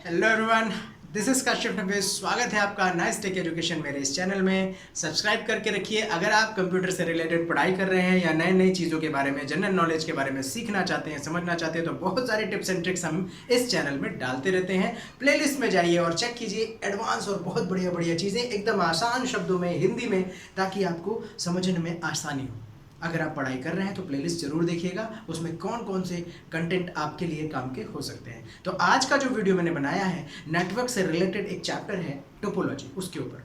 Hello everyone, this is Kashyap नबी। स्वागत है आपका नाइस टेक एजुकेशन मेरे इस चैनल में। सब्सक्राइब करके रखिए। अगर आप कंप्यूटर से रिलेटेड पढ़ाई कर रहे हैं या नई नई चीज़ों के बारे में, जनरल नॉलेज के बारे में सीखना चाहते हैं, समझना चाहते हैं, तो बहुत सारे टिप्स एंड ट्रिक्स हम इस चैनल में डालते रहते हैं। प्लेलिस्ट में जाइए और चेक कीजिए एडवांस और बहुत बढ़िया बढ़िया चीज़ें एकदम आसान शब्दों में, हिंदी में, ताकि आपको समझने में आसानी हो। अगर आप पढ़ाई कर रहे हैं तो प्लेलिस्ट जरूर देखिएगा, उसमें कौन कौन से कंटेंट आपके लिए काम के हो सकते हैं। तो आज का जो वीडियो मैंने बनाया है, नेटवर्क से रिलेटेड एक चैप्टर है टोपोलॉजी, उसके ऊपर।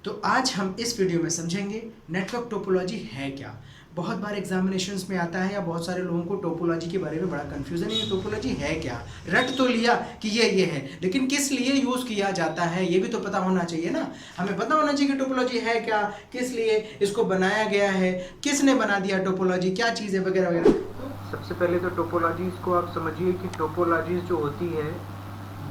तो आज हम इस वीडियो में समझेंगे नेटवर्क टोपोलॉजी है क्या। बहुत बार एग्जामिनेशंस में आता है या बहुत सारे लोगों को टोपोलॉजी के बारे में बड़ा कंफ्यूजन है, ये टोपोलॉजी है क्या। रट तो लिया कि ये है, लेकिन किस लिए यूज़ किया जाता है ये भी तो पता होना चाहिए ना। हमें पता होना चाहिए कि टोपोलॉजी है क्या, किस लिए इसको बनाया गया है, किसने बना दिया टोपोलॉजी, क्या चीज़ है, वगैरह वगैरह। सबसे पहले तो टोपोलॉजीज़ को आप समझिए कि टोपोलॉजीज़ जो होती है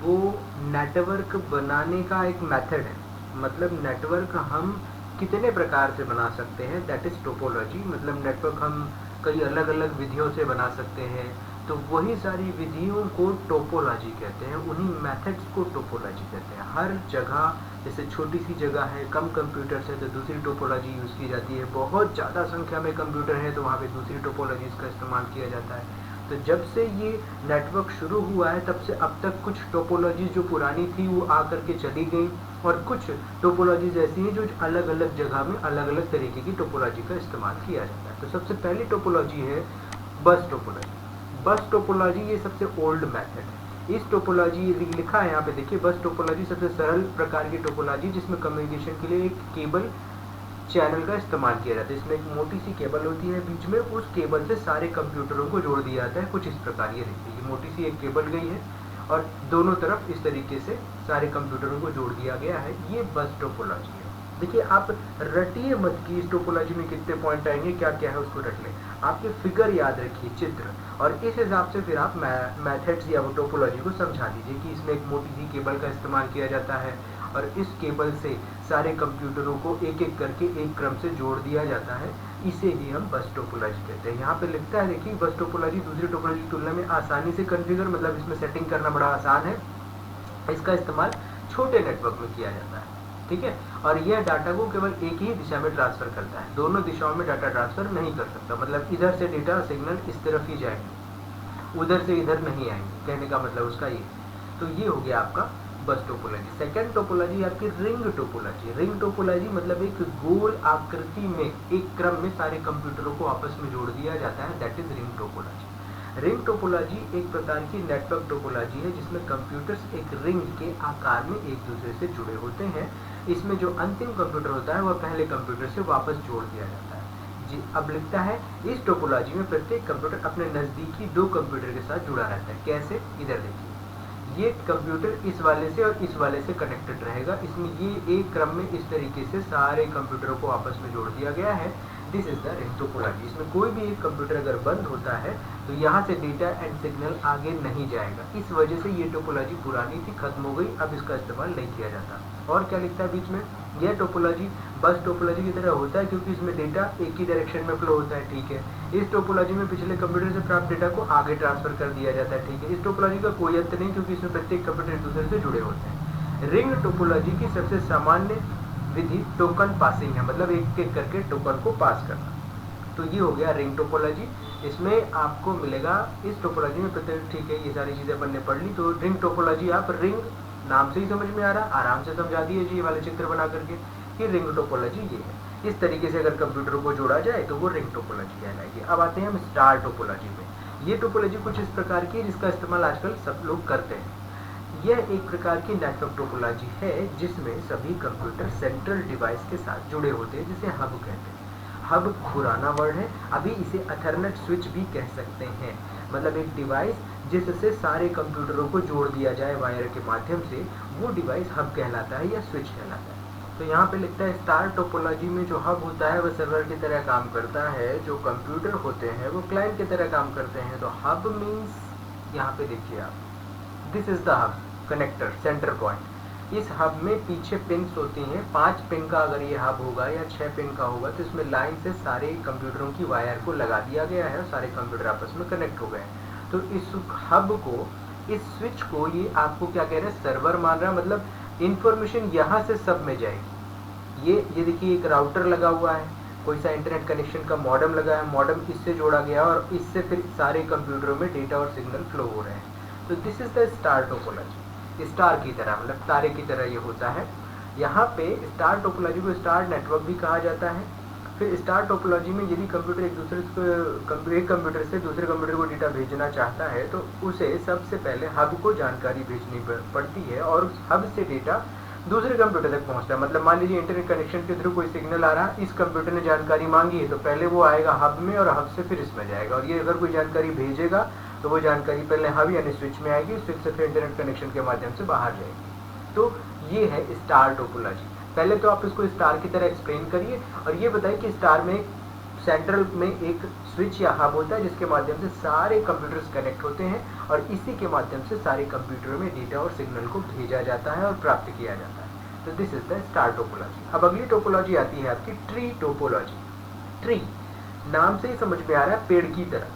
वो नेटवर्क बनाने का एक मेथड है। मतलब नेटवर्क हम कितने प्रकार से बना सकते हैं, दैट इज़ टोपोलॉजी। मतलब नेटवर्क हम कई अलग अलग विधियों से बना सकते हैं, तो वही सारी विधियों को टोपोलॉजी कहते हैं, उन्हीं मेथड्स को टोपोलॉजी कहते हैं। हर जगह, जैसे छोटी सी जगह है, कम कंप्यूटर्स है तो दूसरी टोपोलॉजी यूज़ की जाती है, बहुत ज़्यादा संख्या में कंप्यूटर है तो वहाँ पे दूसरी टोपोलॉजीज़ का इस्तेमाल किया जाता है। तो जब से ये नेटवर्क शुरू हुआ है तब से अब तक कुछ टोपोलॉजी जो पुरानी थी वो आकर के चली गई, और कुछ टोपोलॉजीज ऐसी हैं जो अलग अलग जगह में अलग अलग तरीके की टोपोलॉजी का इस्तेमाल किया जाता है। तो सबसे पहली टोपोलॉजी है बस टोपोलॉजी। बस टोपोलॉजी ये सबसे ओल्ड मेथड है। इस टोपोलॉजी लिखा है यहाँ पे देखिए, बस टोपोलॉजी सबसे सरल प्रकार की टोपोलॉजी जिसमें कम्युनिकेशन के लिए एक केबल चैनल का इस्तेमाल किया जाता है। इसमें एक मोटी सी केबल होती है बीच में, उस केबल से सारे कंप्यूटरों को जोड़ दिया जाता है। कुछ इस प्रकार ये देखिए, ये मोटी सी एक केबल गई है और दोनों तरफ इस तरीके से सारे कंप्यूटरों को जोड़ दिया गया है। ये बस टोपोलॉजी है। देखिए आप रटिए मत कि इस टोपोलॉजी में कितने पॉइंट आएंगे, क्या क्या है उसको रट लें। आपके फिगर याद रखिए, चित्र, और इस हिसाब से फिर आप मैथड्स या वो टोपोलॉजी को समझा दीजिए कि इसमें एक मोटी सी केबल का इस्तेमाल किया जाता है और इस केबल से सारे कंप्यूटरों को एक एक करके एक क्रम से जोड़ दिया जाता है। इसे ही हम बस टोपोलॉजी कहते हैं। यहाँ पे लिखता है देखिए, बस टोपोलॉजी दूसरी टोपोलॉजी की तुलना में आसानी से कॉन्फ़िगर, मतलब इसमें सेटिंग करना बड़ा आसान है। इसका इस्तेमाल छोटे नेटवर्क में किया जाता है, ठीक है। और यह डाटा को केवल एक ही दिशा में ट्रांसफर करता है, दोनों दिशाओं में डाटा ट्रांसफर नहीं कर सकता। मतलब इधर से डेटा सिग्नल इस तरफ ही जाएंगे, उधर से इधर नहीं आएंगे, कहने का मतलब उसका ये। तो ये हो गया आपका बस टोपोलॉजी। सेकंड टोपोलॉजी आपकी रिंग टोपोलॉजी। रिंग टोपोलॉजी मतलब एक गोल आकृति में एक क्रम में सारे कंप्यूटरों को आपस में जोड़ दिया जाता है, that is ring topology. Ring topology एक प्रकार की नेटवर्क टोपोलॉजी है जिसमें कंप्यूटर्स एक रिंग के आकार में एक दूसरे से जुड़े होते हैं। इसमें जो अंतिम कंप्यूटर होता है वह पहले कंप्यूटर से वापस जोड़ दिया जाता है जी। अब लिखता है, इस टोपोलॉजी में प्रत्येक कंप्यूटर अपने नजदीकी दो कंप्यूटर के साथ जुड़ा रहता है। कैसे, इधर देखिए, ये कंप्यूटर इस वाले से और इस वाले से कनेक्टेड रहेगा। इसमें ये एक क्रम में इस तरीके से सारे कंप्यूटरों को आपस में जोड़ दिया गया है। This is the ring topology. इसमें कोई भी एक कंप्यूटर अगर बंद होता है तो यहाँ से डेटा एंड सिग्नल आगे नहीं जाएगा। इस वजह से ये टोपोलॉजी पुरानी थी, खत्म हो गई, अब इसका इस्तेमाल नहीं किया जाता। और क्या लिखता है बीच में, यह टोपोलॉजी बस टोपोलॉजी की तरह होता है क्योंकि इसमें डेटा एक ही डायरेक्शन में फ्लो होता है, ठीक है। इस टोपोलॉजी में पिछले कंप्यूटर से प्राप्त डेटा को आगे ट्रांसफर कर दिया जाता है, ठीक है। इस टोपोलॉजी का कोई अंत नहीं क्योंकि इसमें प्रत्येक कंप्यूटर एक दूसरे से जुड़े होते हैं। रिंग टोपोलॉजी की सबसे सामान्य विधि टोकन पासिंग है, मतलब एक एक करके टोकन को पास करना। तो ये हो गया रिंग टोपोलॉजी। इसमें आपको मिलेगा इस टोपोलॉजी में प्रत्येक, ठीक है, ये सारी चीजें अपन ने पढ़ ली। तो रिंग टोपोलॉजी, आप रिंग नाम से ही समझ में आ रहा, आराम से समझा दिए जी ये वाले चित्र बना करके कि रिंग टोपोलॉजी ये है। इस तरीके से अगर कंप्यूटरों को जोड़ा जाए तो वो रिंग टोपोलॉजी कहलाएगी। अब आते हैं हम स्टार टोपोलॉजी में। ये टोपोलॉजी कुछ इस प्रकार की है जिसका इस्तेमाल आजकल सब लोग करते हैं। यह एक प्रकार की नेटवर्क टोपोलॉजी है जिसमें सभी कंप्यूटर सेंट्रल डिवाइस के साथ जुड़े होते हैं, जिसे हब कहते हैं। हब पुराना वर्ड है, अभी इसे एथरनेट स्विच भी कह सकते हैं। मतलब एक डिवाइस जिससे सारे कंप्यूटरों को जोड़ दिया जाए वायर के माध्यम से, वो डिवाइस हब कहलाता है या स्विच कहलाता है। तो यहाँ पे लिखता है, स्टार टोपोलॉजी में जो हब होता है वह सर्वर की तरह काम करता है, जो कंप्यूटर होते हैं वो क्लाइंट की तरह काम करते हैं। तो हब मीन्स, यहाँ पे देखिए आप, this is the hub, connector, centre point. इस हब में पीछे पिंस होती हैं, 5 पिन का अगर ये हब होगा या 6 पिन का होगा तो इसमें लाइन से सारे कंप्यूटरों की वायर को लगा दिया गया है और सारे कंप्यूटर आपस में कनेक्ट हो गए। तो इस हब को इस स्विच को ये आपको क्या कह रहे हैं, सर्वर मान रहा है, मतलब इंफॉर्मेशन यहाँ से सब में जाएगी। ये देखिए एक राउटर लगा हुआ है, कोई सा इंटरनेट कनेक्शन का मॉडेम लगा है, मॉडेम इससे जोड़ा गया और इससे फिर सारे कंप्यूटरों में डेटा और सिग्नल फ्लो हो रहे हैं। तो this is the star topology. Star की तरह, मतलब तारे की तरह ये होता है। यहाँ पे स्टार टोपोलॉजी को स्टार नेटवर्क भी कहा जाता है। फिर स्टार टोपोलॉजी में यदि कंप्यूटर एक कंप्यूटर से दूसरे कंप्यूटर को डेटा भेजना चाहता है तो उसे सबसे पहले हब को जानकारी भेजनी पड़ती है और उस हब से डेटा दूसरे कंप्यूटर तक पहुंचता है। मतलब मान लीजिए इंटरनेट कनेक्शन के थ्रू कोई सिग्नल आ रहा है, इस कंप्यूटर ने जानकारी मांगी है तो पहले वो आएगा हब में और हब से फिर इसमें जाएगा, और ये अगर कोई जानकारी भेजेगा तो वो जानकारी पहले हब यानी स्विच में आएगी, स्विच से फिर इंटरनेट कनेक्शन के माध्यम से बाहर जाएगी। तो ये है स्टार टोपोलॉजी। पहले तो आप इसको स्टार की तरह एक्सप्लेन करिए और ये बताइए कि स्टार में सेंट्रल में एक स्विच या हब होता है जिसके माध्यम से सारे कंप्यूटर्स कनेक्ट होते हैं और इसी के माध्यम से सारे कंप्यूटरों में डेटा और सिग्नल को भेजा जाता है और प्राप्त किया जाता है। तो this is the star topology. अब अगली टोपोलॉजी आती है आपकी ट्री टोपोलॉजी। ट्री नाम से ही समझ में आ रहा है पेड़ की तरह,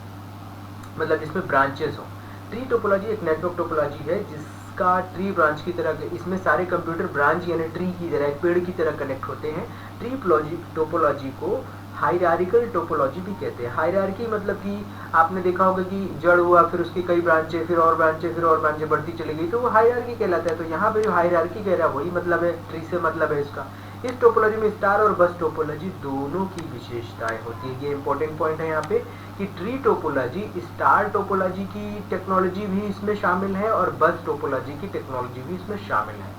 मतलब जिसमें ब्रांचेस हो। ट्री टोपोलॉजी एक नेटवर्क टोपोलॉजी है जिसका ट्री ब्रांच की तरह, इसमें सारे कंप्यूटर ब्रांच यानी ट्री की तरह, एक पेड़ की तरह कनेक्ट होते हैं। ट्री टोपोलॉजी को हायरार्किकल टोपोलॉजी भी कहते हैं। हायरार्की मतलब कि आपने देखा होगा कि जड़ हुआ, फिर उसकी कई ब्रांचें, फिर और ब्रांचें, फिर और ब्रांचें बढ़ती चली गई, तो वो हायरार्की कहलाता है। तो यहाँ पे जो हायरार्की कह रहा है वही मतलब है, ट्री से मतलब है इसका। इस टोपोलॉजी में स्टार और बस टोपोलॉजी दोनों की विशेषताएं होती है। ये इंपॉर्टेंट पॉइंट है यहाँ पे कि ट्री टोपोलॉजी स्टार टोपोलॉजी की टेक्नोलॉजी भी इसमें शामिल है और बस टोपोलॉजी की टेक्नोलॉजी भी इसमें शामिल है।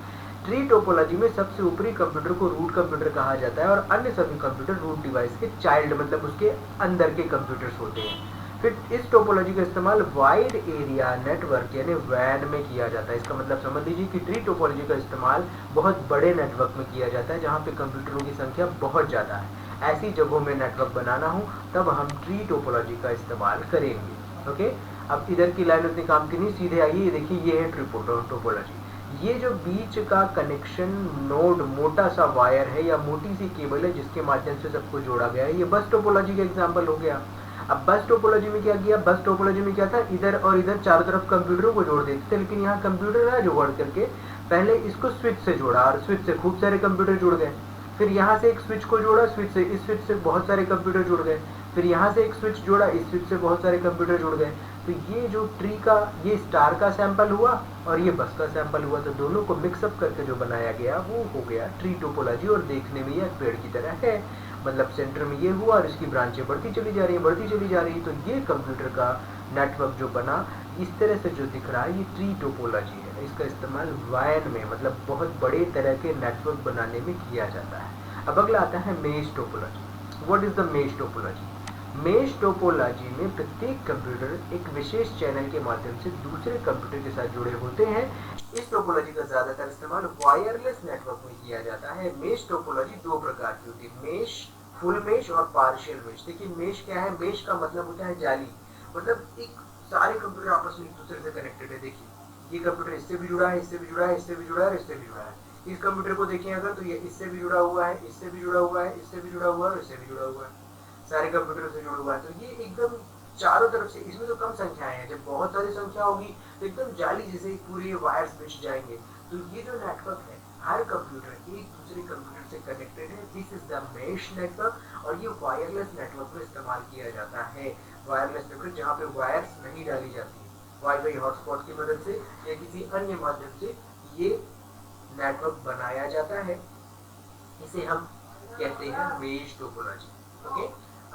ट्री टोपोलॉजी में सबसे ऊपरी कंप्यूटर को रूट कंप्यूटर कहा जाता है और अन्य सभी कंप्यूटर रूट डिवाइस के चाइल्ड, मतलब उसके अंदर के कंप्यूटर्स होते हैं। फिर इस टोपोलॉजी का इस्तेमाल वाइड एरिया नेटवर्क यानी वैन में किया जाता है। इसका मतलब समझ लीजिए कि ट्री टोपोलॉजी का इस्तेमाल बहुत बड़े नेटवर्क में किया जाता है जहाँ पे कंप्यूटरों की संख्या बहुत ज़्यादा है। ऐसी जगहों में नेटवर्क बनाना हो तब हम ट्री टोपोलॉजी का इस्तेमाल करेंगे। ओके, अब इधर की लाइन उतनी काम की नहीं, सीधे आइए, ये देखिए ये है ट्री टोपोलॉजी। ये जो बीच का कनेक्शन नोड मोटा सा वायर है या मोटी सी केबल है जिसके माध्यम से सबको जोड़ा गया है, ये बस टोपोलॉजी का एग्जांपल हो गया। अब बस टोपोलॉजी में क्या किया, बस टोपोलॉजी में क्या था, इधर और इधर चारों तरफ कंप्यूटरों को जोड़ देते थे, लेकिन यहाँ कंप्यूटर ना जोड़ करके पहले इसको स्विच से जोड़ा और स्विच से खूब सारे कंप्यूटर जुड़ गए। फिर यहाँ से एक स्विच को जोड़ा, स्विच से, इस स्विच से बहुत सारे कंप्यूटर जुड़ गए। फिर यहाँ से एक स्विच जोड़ा, इस स्विच से बहुत सारे कंप्यूटर जुड़ गए। तो ये जो ट्री का, ये स्टार का सैंपल हुआ और ये बस का सैंपल हुआ, तो दोनों को मिक्सअप करके जो बनाया गया वो हो गया ट्री टोपोलॉजी। और देखने में यह पेड़ की तरह है, मतलब सेंटर में ये हुआ और इसकी ब्रांचें बढ़ती चली जा रही है, बढ़ती चली जा रही है। तो ये कंप्यूटर का नेटवर्क जो बना इस तरह से जो दिख रहा है, ये ट्री टोपोलॉजी है। इसका इस्तेमाल वायन में, मतलब बहुत बड़े तरह के नेटवर्क बनाने में किया जाता है। अब अगला आता है mesh topology. What is the mesh topology? Mesh topology में प्रत्येक कंप्यूटर एक विशेष चैनल के माध्यम से दूसरे कंप्यूटर के साथ जुड़े होते हैं। इस टोपोलॉजी का ज्यादातर इस्तेमाल वायरलेस नेटवर्क में किया जाता है। मेश टोपोलॉजी दो प्रकार की होती है, मेश, फुल मेश और पार्शियल मेश। देखिए मेश क्या है, मेश का मतलब होता है जाली, मतलब एक सारे कंप्यूटर आपस में एक दूसरे से कनेक्टेड है। देखिए ये कंप्यूटर इससे भी जुड़ा है, इससे भी जुड़ा है, इससे भी जुड़ा है, इससे भी जुड़ा है। इस कंप्यूटर को देखिए अगर, तो ये इससे भी जुड़ा हुआ है, इससे भी जुड़ा हुआ है, इससे भी जुड़ा हुआ है और इससे भी जुड़ा हुआ है, सारे कंप्यूटर से जुड़ा हुआ है। तो ये एकदम चारों तरफ से, इसमें तो कम संख्याएं हैं, जब बहुत सारी संख्या होगी तो एकदम जाली जैसे पूरे वायर्स बिछ जाएंगे। तो ये जो नेटवर्क है, हर कंप्यूटर एक दूसरे कंप्यूटर से कनेक्टेड है। This is the mesh network और ये वायरलेस नेटवर्क में इस्तेमाल किया जाता है। वायरलेस नेटवर्क जहाँ पे वायर्स नहीं डाली जाती, वाईफाई हॉटस्पॉट की मदद से या किसी अन्य माध्यम से ये नेटवर्क बनाया जाता है। इसे हम कहते हैं मेश टोपोलॉजी। ओके,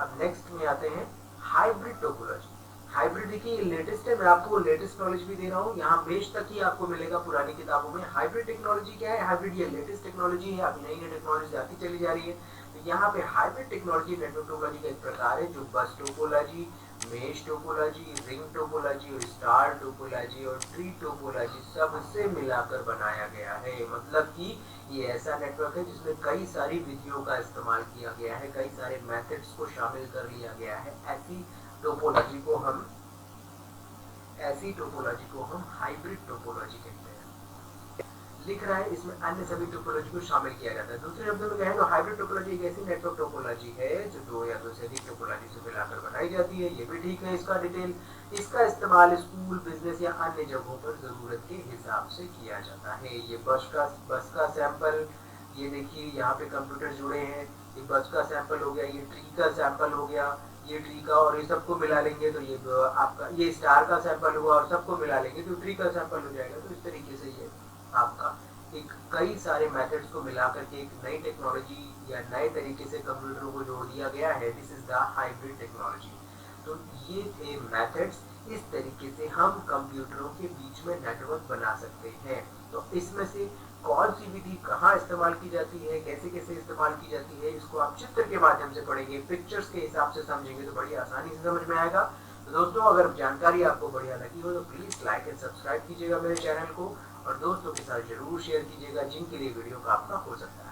अब नेक्स्ट में आते हैं हाइब्रिड टोपोलॉजी। हाइब्रिड देखिए ये लेटेस्ट है, मैं आपको लेटेस्ट नॉलेज भी दे रहा हूँ, यहाँ मेश तक ही आपको मिलेगा पुरानी किताबों में। हाइब्रिड टेक्नोलॉजी क्या है? हाइब्रिड ये लेटेस्ट टेक्नोलॉजी है, अभी नई नई टेक्नोलॉजी आती चली जा रही है। तो यहाँ पे हाइब्रिड टेक्नोलॉजी नेटवर्क टोपोलॉजी का एक प्रकार है जो बस topology, mesh topology, ring topology और स्टार टोपोलॉजी और ट्री टोपोलॉजी सबसे मिलाकर बनाया गया है। मतलब कि ये ऐसा नेटवर्क है जिसमें कई सारी विधियों का इस्तेमाल किया गया है, कई सारे मेथड्स को शामिल कर लिया गया है। ऐसी टोपोलॉजी को हम हाइब्रिड टोपोलॉजी कहते हैं। लिख रहा है इसमें अन्य सभी टोपोलॉजी को शामिल किया जाता है। दूसरे शब्दों में कहें तो हाइब्रिड टोपोलॉजी एक ऐसी नेटवर्क टोपोलॉजी है जो दो या दो से अधिक टोपोलॉजी से मिलाकर बनाई जाती है। ये भी ठीक है इसका डिटेल। इसका इस्तेमाल स्कूल, बिजनेस या अन्य जगहों पर जरूरत के हिसाब से किया जाता है। ये बस का सैंपल, ये देखिए यहाँ पे कंप्यूटर जुड़े हैं, ये बस का सैंपल हो गया, ये ट्री का सैंपल हो गया, ये ट्री का, और ये सबको मिला लेंगे तो ये आपका ये स्टार का सैंपल हुआ, और सबको मिला लेंगे तो ट्री का सैंपल हो जाएगा। तो इस तरीके से ये आपका एक कई सारे मेथड्स को मिला करके एक नई टेक्नोलॉजी या नए तरीके से कंप्यूटरों को जोड़ दिया गया है। This is the hybrid technology. तो ये थे मेथड्स। इस तरीके से हम कंप्यूटरों के बीच में नेटवर्क बना सकते हैं। तो इसमें से कौन सी विधि कहाँ इस्तेमाल की जाती है, कैसे कैसे इस्तेमाल की जाती है, इसको आप चित्र के माध्यम से पढ़ेंगे, पिक्चर्स के हिसाब से समझेंगे तो बड़ी आसानी से समझ में आएगा। तो दोस्तों, अगर जानकारी आपको बढ़िया लगी हो तो प्लीज लाइक एंड सब्सक्राइब कीजिएगा मेरे चैनल को, और दोस्तों के साथ जरूर शेयर कीजिएगा जिनके लिए वीडियो का आपका हो सकता है।